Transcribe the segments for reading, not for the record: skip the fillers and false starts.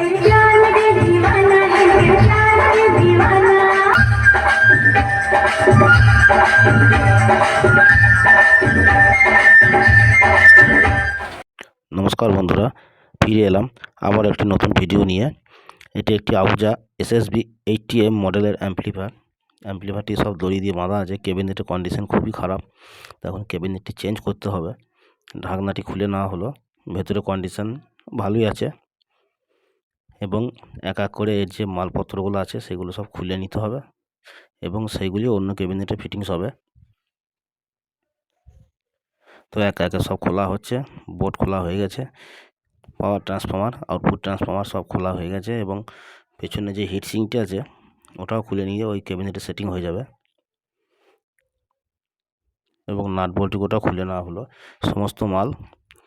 जान दे दीवाना है जान दे दीवाना। নমস্কার বন্ধুরা, ফিরে এলাম আবার একটি নতুন ভিডিও নিয়ে। এটি একটি আহুজা এসএসবি 80M মডেলের অ্যাম্পলিফায়ারটি সব দড়ি দিয়ে বাঁধা আছে। ক্যাবিনেটের কন্ডিশন খুবই খারাপ, তখন ক্যাবিনেটটি চেঞ্জ করতে হবে। ঢাকনাটি খুলে নেওয়া হলো, ভেতরে কন্ডিশন ভালোই আছে এবং এক এক করে এর যে মালপত্রগুলো আছে সেগুলো সব খুলে নিতে হবে এবং সেইগুলি অন্য ক্যাবিনেটে ফিটিংস হবে। তো একে একে সব খোলা হচ্ছে। বোর্ড খোলা হয়ে গেছে, পাওয়ার ট্রান্সফর্মার, আউটপুট ট্রান্সফর্মার সব খোলা হয়ে গেছে এবং পেছনে যে হিট সিঙ্কটি আছে ওটাও খুলে নিয়ে ওই ক্যাবিনেটে সেটিং হয়ে যাবে এবং নাট বল্টুটাও খুলে নেওয়া হলো। সমস্ত মাল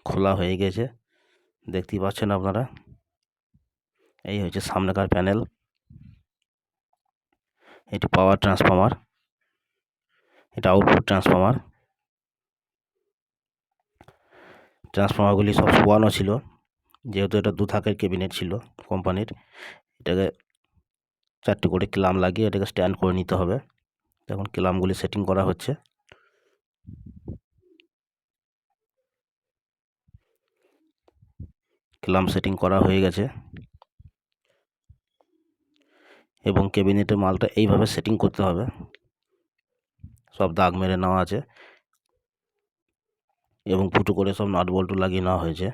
খোলা হয়ে গেছে, দেখতেই পাচ্ছেন আপনারা। এই হচ্ছে সামনেকার প্যানেল, এটি পাওয়ার ট্রান্সফর্মার, এটা আউটপুট ট্রান্সফর্মার। ট্রান্সফর্মারগুলি সব শোয়ানো ছিল, যেহেতু এটা 2 থাকের ক্যাবিনেট ছিল কোম্পানির। এটাকে 4টি করে ক্লাম লাগিয়ে এটাকে স্ট্যান্ড করে নিতে হবে। এখন ক্লামগুলি সেটিং করা হচ্ছে। ক্লাম সেটিং করা হয়ে গেছে এবং ক্যাবিনেটের মালটা এইভাবে সেটিং করতে হবে। সব দাগ মেরে নেওয়া আছে এবং ফুটো করে সব নাট বল্টু লাগিয়ে নেওয়া হয়েছে।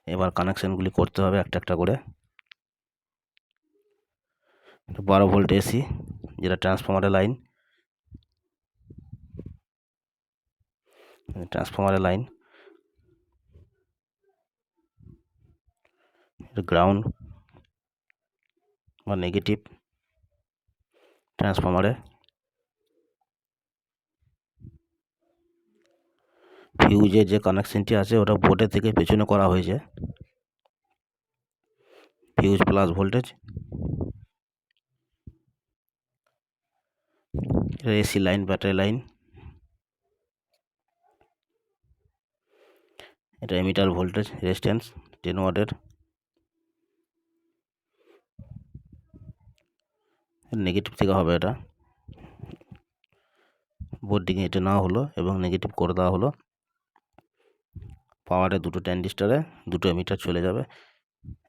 এবার কানেকশানগুলি করতে হবে একটা একটা করে। 12 ভোল্ট এসি, যেটা ট্রান্সফর্মারের লাইন, গ্রাউন্ড বা নেগেটিভ ট্রান্সফর্মারে। ফিউজের যে কানেকশনটি আছে ওটা বোর্ডের থেকে পেছনে করা হয়েছে। Fuse plus voltage, AC line, battery line, এটা এমিটার ভোল্টেজ রেজিস্ট্যান্স 10 ওয়াটের। নেগেটিভ থেকে হবে এটা। বোর্ডটিকে এটা নেওয়া হলো এবং নেগেটিভ করে দেওয়া হলো। পাওয়ারে 2টো ট্রানজিস্টরে 2টো এমিটার চলে যাবে।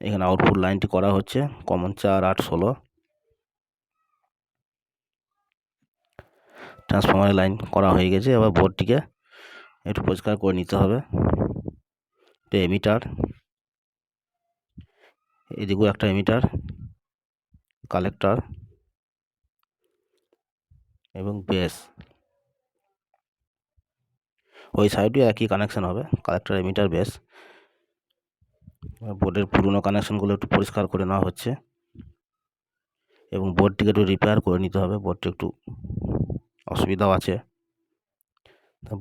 এখানে আউটপুট লাইনটি করা হচ্ছে কমন 4, 8, 16। ট্রান্সফর্মারের লাইন করা হয়ে গেছে। এবার বোর্ডটিকে একটু পরিষ্কার করে নিতে হবে। এটা এমিটার, এদিকেও একটা এমিটার, কালেক্টর এবং বেস। ওই সাইডে একই কানেকশন হবে, কালেক্টর, এমিটার, বেস। বোর্ডের পুরনো কানেকশনগুলো একটু পরিষ্কার করে নেওয়া হচ্ছে এবং বোর্ডটিকে একটু রিপেয়ার করে নিতে হবে। বোর্ডটি একটু অসুবিধাও আছে।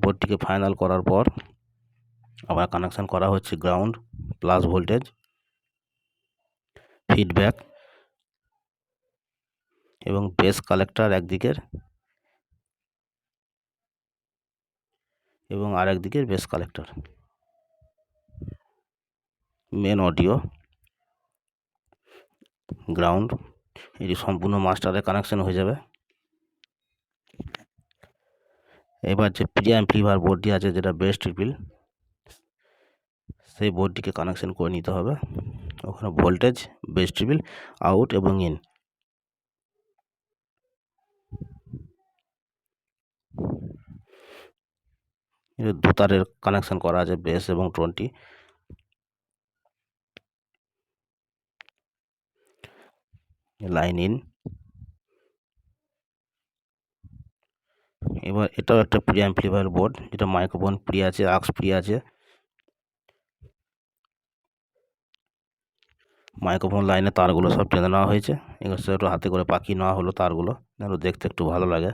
বোর্ডটিকে ফাইনাল করার পর আবার কানেকশন করা হচ্ছে গ্রাউন্ড প্লাস ভোল্টেজ, ফিডব্যাক এবং বেস কালেক্টর একদিকের এবং আর একদিকের base collector. Main audio, ground, এটি সম্পূর্ণ মাস্টারের কানেকশন হয়ে যাবে। এবার যে প্রি অ্যাম্পলিফায়ার বোর্ডটি আছে, যেটা বেস ট্রিপল, সেই বোর্ডটিকে কানেকশন করে নিতে হবে। ওখানে ভোল্টেজ, বেস ট্রিপল, আউট এবং ইন। দু তারের কানেকশন করা আছে, বেস এবং টোনটি। Line in. এবার এটাও একটা প্রি অ্যাম্পলিফায়ার বোর্ড, যেটা মাইক্রোফোন প্রি আছে, আক্স প্রি আছে। মাইক্রোফোন লাইনে তারগুলো সব টেনে নেওয়া হয়েছে। এগুলো একটু হাতে করে পাকিয়ে নেওয়া হলো তারগুলো, যেন দেখতে একটু ভালো লাগে।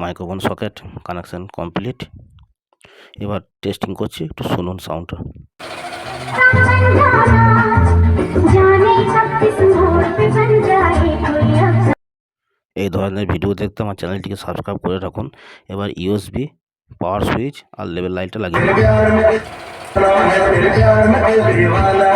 Microphone socket connection complete. এবার টেস্টিং করছি, একটু শুনুন সাউন্ডটা। এই ধরনের ভিডিও দেখতে আমার চ্যানেলটিকে সাবস্ক্রাইব করে রাখুন। এবার ইউএসবি পাওয়ার সুইচ আর লেভেল লাইটটা লাগিয়ে দেবো। प्यार में ना है तेरे प्यार में दिल दीवाना